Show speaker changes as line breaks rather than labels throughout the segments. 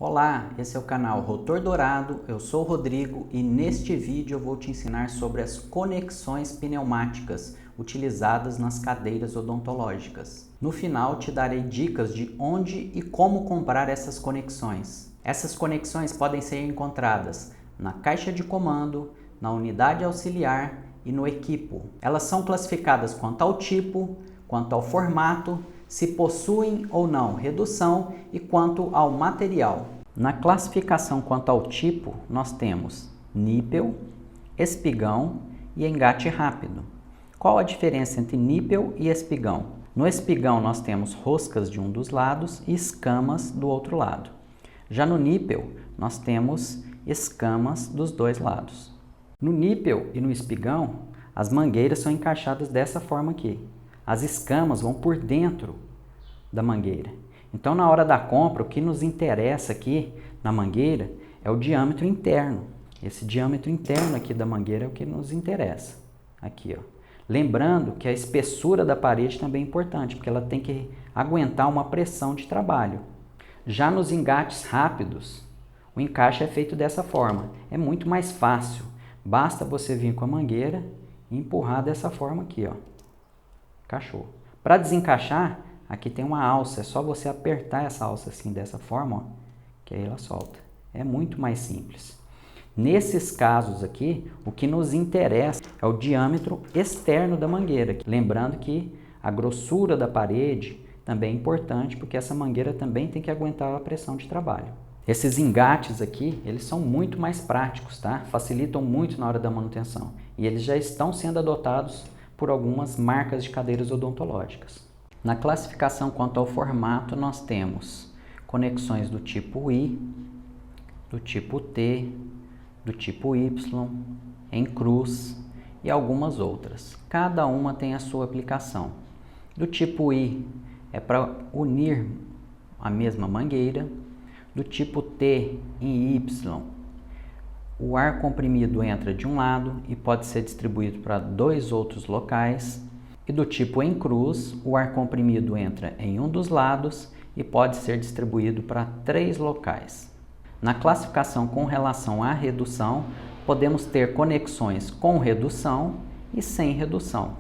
Olá, esse é o canal Rotor Dourado, eu sou o Rodrigo e neste vídeo eu vou te ensinar sobre as conexões pneumáticas utilizadas nas cadeiras odontológicas. No final te darei dicas de onde e como comprar essas conexões. Essas conexões podem ser encontradas na caixa de comando, na unidade auxiliar e no equipo. Elas são classificadas quanto ao tipo, quanto ao formato, se possuem ou não redução e quanto ao material. Na classificação quanto ao tipo, nós temos nípel, espigão e engate rápido. Qual a diferença entre nípel e espigão? No espigão nós temos roscas de um dos lados e escamas do outro lado. Já no nípel nós temos escamas dos dois lados. No nípel e no espigão, as mangueiras são encaixadas dessa forma aqui. As escamas vão por dentro da mangueira. Então, na hora da compra, o que nos interessa aqui na mangueira é o diâmetro interno. Esse diâmetro interno aqui da mangueira é o que nos interessa. Aqui, ó. Lembrando que a espessura da parede também é importante, porque ela tem que aguentar uma pressão de trabalho. Já nos engates rápidos, o encaixe é feito dessa forma. É muito mais fácil. Basta você vir com a mangueira e empurrar dessa forma aqui, ó. Encaixou. Para desencaixar, aqui tem uma alça, é só você apertar essa alça assim, dessa forma, ó, que aí ela solta. É muito mais simples. Nesses casos aqui, o que nos interessa é o diâmetro externo da mangueira. Lembrando que a grossura da parede também é importante, porque essa mangueira também tem que aguentar a pressão de trabalho. Esses engates aqui, eles são muito mais práticos, tá? Facilitam muito na hora da manutenção. E eles já estão sendo adotados por algumas marcas de cadeiras odontológicas. Na classificação quanto ao formato, nós temos conexões do tipo I, do tipo T, do tipo Y, em cruz e algumas outras. Cada uma tem a sua aplicação. Do tipo I é para unir a mesma mangueira. Do tipo T em Y, o ar comprimido entra de um lado e pode ser distribuído para dois outros locais. E do tipo em cruz, o ar comprimido entra em um dos lados e pode ser distribuído para três locais. Na classificação com relação à redução, podemos ter conexões com redução e sem redução.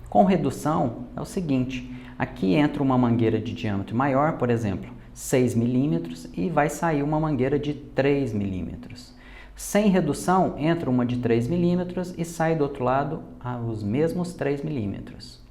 Com redução é o seguinte, aqui entra uma mangueira de diâmetro maior, por exemplo, 6 milímetros, e vai sair uma mangueira de 3 milímetros. Sem redução, entra uma de 3 milímetros e sai do outro lado os mesmos 3 milímetros.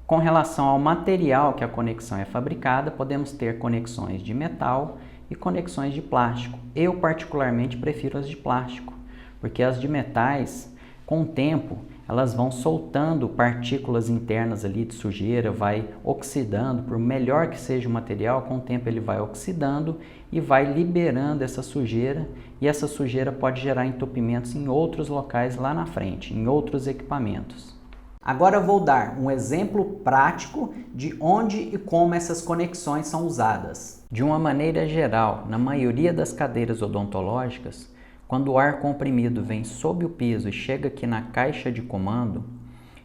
Com relação ao material que a conexão é fabricada, podemos ter conexões de metal e conexões de plástico. Eu particularmente prefiro as de plástico, porque as de metais, com o tempo, elas vão soltando partículas internas ali de sujeira, vai oxidando, por melhor que seja o material, com o tempo ele vai oxidando e vai liberando essa sujeira, e essa sujeira pode gerar entupimentos em outros locais lá na frente, em outros equipamentos. Agora eu vou dar um exemplo prático de onde e como essas conexões são usadas. De uma maneira geral, na maioria das cadeiras odontológicas, quando o ar comprimido vem sob o piso e chega aqui na caixa de comando,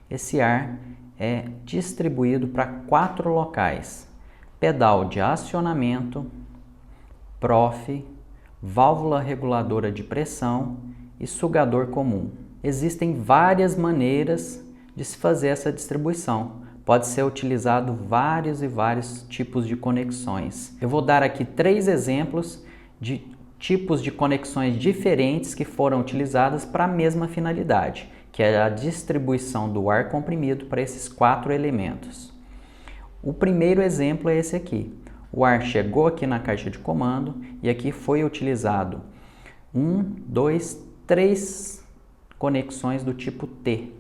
esse ar é distribuído para 4 locais: pedal de acionamento, prof, válvula reguladora de pressão e sugador comum. Existem várias maneiras de se fazer essa distribuição. Pode ser utilizado vários e vários tipos de conexões. Eu vou dar aqui 3 exemplos de tipos de conexões diferentes que foram utilizadas para a mesma finalidade, que é a distribuição do ar comprimido para esses 4 elementos. O primeiro exemplo é esse aqui. O ar chegou aqui na caixa de comando e aqui foi utilizado 1, 2, 3 conexões do tipo T.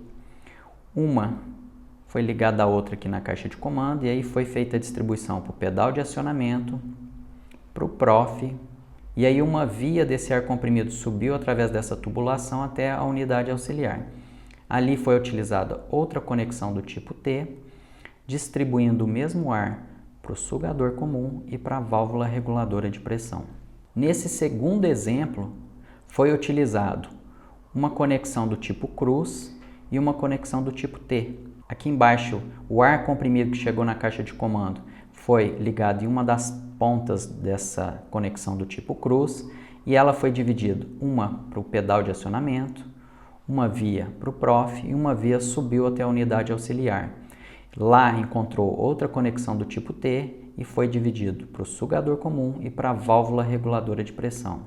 Uma foi ligada à outra aqui na caixa de comando e aí foi feita a distribuição para o pedal de acionamento, para o prof, e aí uma via desse ar comprimido subiu através dessa tubulação até a unidade auxiliar. Ali foi utilizada outra conexão do tipo T, distribuindo o mesmo ar para o sugador comum e para a válvula reguladora de pressão. Nesse segundo exemplo, foi utilizado uma conexão do tipo cruz e uma conexão do tipo T. Aqui embaixo, o ar comprimido que chegou na caixa de comando foi ligado em uma das pontas dessa conexão do tipo cruz e ela foi dividida, uma para o pedal de acionamento, uma via para o prof e uma via subiu até a unidade auxiliar. Lá encontrou outra conexão do tipo T e foi dividido para o sugador comum e para a válvula reguladora de pressão.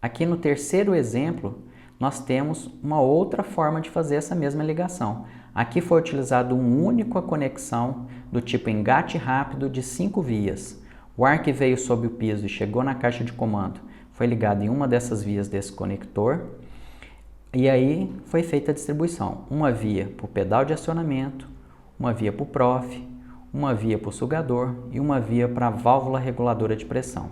Aqui no terceiro exemplo, nós temos uma outra forma de fazer essa mesma ligação. Aqui foi utilizado uma única conexão do tipo engate rápido de 5 vias. O ar que veio sob o piso e chegou na caixa de comando foi ligado em uma dessas vias desse conector e aí foi feita a distribuição. Uma via para o pedal de acionamento, uma via para o prof, uma via para o sugador e uma via para a válvula reguladora de pressão.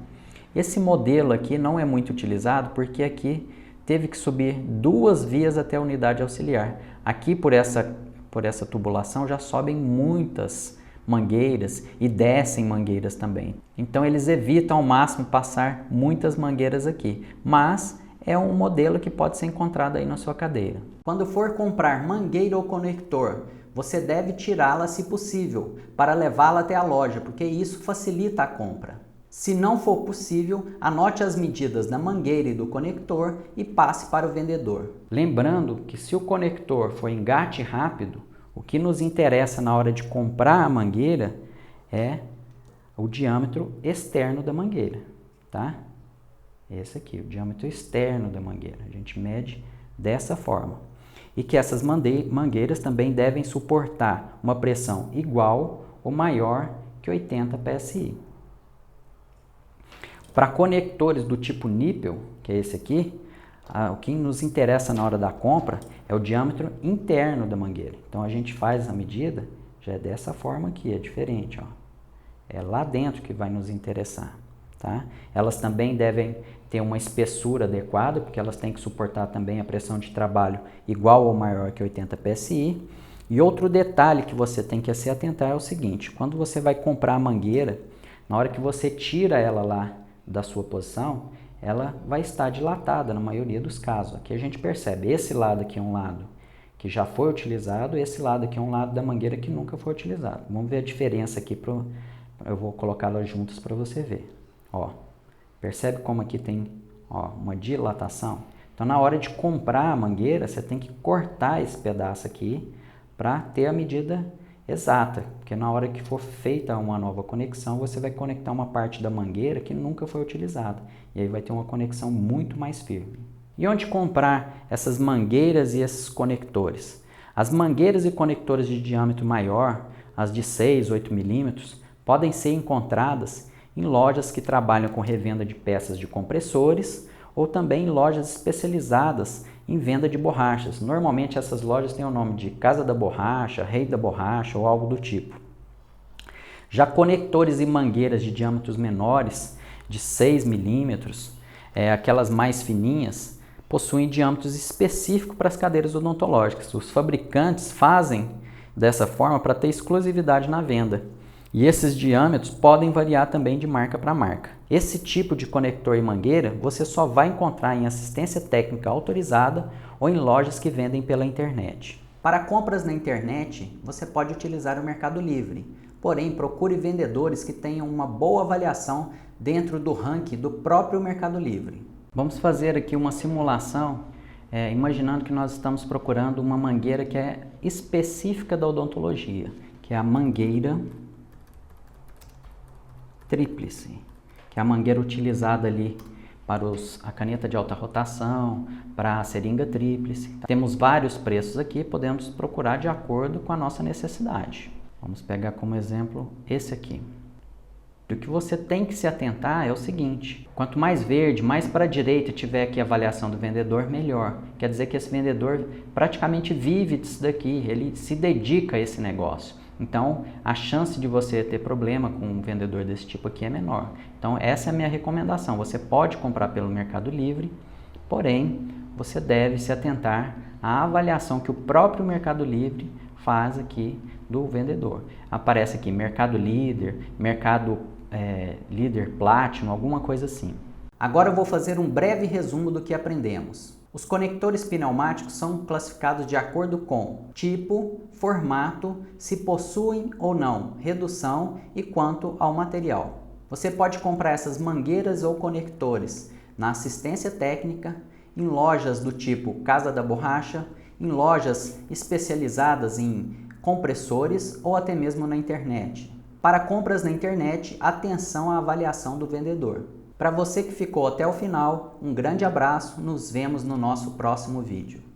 Esse modelo aqui não é muito utilizado porque aqui teve que subir 2 vias até a unidade auxiliar. Aqui por essa tubulação já sobem muitas mangueiras e descem mangueiras também. Então eles evitam ao máximo passar muitas mangueiras aqui, mas é um modelo que pode ser encontrado aí na sua cadeira. Quando for comprar mangueira ou conector, você deve tirá-la se possível, para levá-la até a loja, porque isso facilita a compra. Se não for possível, anote as medidas da mangueira e do conector e passe para o vendedor. Lembrando que se o conector for engate rápido, o que nos interessa na hora de comprar a mangueira é o diâmetro externo da mangueira, tá? Esse aqui, o diâmetro externo da mangueira. A gente mede dessa forma. E que essas mangueiras também devem suportar uma pressão igual ou maior que 80 psi. Para conectores do tipo níquel, que é esse aqui, o que nos interessa na hora da compra é o diâmetro interno da mangueira. Então a gente faz a medida, já é dessa forma aqui, é diferente, ó. É lá dentro que vai nos interessar, tá? Elas também devem ter uma espessura adequada, porque elas têm que suportar também a pressão de trabalho igual ou maior que 80 psi. E outro detalhe que você tem que se atentar é o seguinte: quando você vai comprar a mangueira, na hora que você tira ela lá da sua posição, ela vai estar dilatada na maioria dos casos. Aqui a gente percebe, esse lado aqui é um lado que já foi utilizado, esse lado aqui é um lado da mangueira que nunca foi utilizado. Vamos ver a diferença aqui, eu vou colocá-las juntas para você ver. Ó, percebe como aqui tem, ó, uma dilatação? Então na hora de comprar a mangueira, você tem que cortar esse pedaço aqui para ter a medida exata, porque na hora que for feita uma nova conexão, você vai conectar uma parte da mangueira que nunca foi utilizada, e aí vai ter uma conexão muito mais firme. E onde comprar essas mangueiras e esses conectores? As mangueiras e conectores de diâmetro maior, as de 6, 8 milímetros, podem ser encontradas em lojas que trabalham com revenda de peças de compressores ou também em lojas especializadas em venda de borrachas. Normalmente essas lojas têm o nome de Casa da Borracha, Rei da Borracha ou algo do tipo. Já conectores e mangueiras de diâmetros menores, de 6 milímetros, aquelas mais fininhas, possuem diâmetros específicos para as cadeiras odontológicas. Os fabricantes fazem dessa forma para ter exclusividade na venda. E esses diâmetros podem variar também de marca para marca. Esse tipo de conector e mangueira você só vai encontrar em assistência técnica autorizada ou em lojas que vendem pela internet. Para compras na internet, você pode utilizar o Mercado Livre. Porém, procure vendedores que tenham uma boa avaliação dentro do ranking do próprio Mercado Livre. Vamos fazer aqui uma simulação, imaginando que nós estamos procurando uma mangueira que é específica da odontologia, que é a mangueira tríplice, que é a mangueira utilizada ali para a caneta de alta rotação, para a seringa tríplice. Temos vários preços aqui, podemos procurar de acordo com a nossa necessidade. Vamos pegar como exemplo esse aqui. O que você tem que se atentar é o seguinte: quanto mais verde, mais para a direita tiver aqui a avaliação do vendedor, melhor. Quer dizer que esse vendedor praticamente vive disso daqui, ele se dedica a esse negócio. Então, a chance de você ter problema com um vendedor desse tipo aqui é menor. Então, essa é a minha recomendação. Você pode comprar pelo Mercado Livre, porém, você deve se atentar à avaliação que o próprio Mercado Livre faz aqui do vendedor. Aparece aqui Mercado Líder, Mercado Líder Platinum, alguma coisa assim. Agora eu vou fazer um breve resumo do que aprendemos. Os conectores pneumáticos são classificados de acordo com tipo, formato, se possuem ou não redução e quanto ao material. Você pode comprar essas mangueiras ou conectores na assistência técnica, em lojas do tipo Casa da Borracha, em lojas especializadas em compressores ou até mesmo na internet. Para compras na internet, atenção à avaliação do vendedor. Para você que ficou até o final, um grande abraço, nos vemos no nosso próximo vídeo.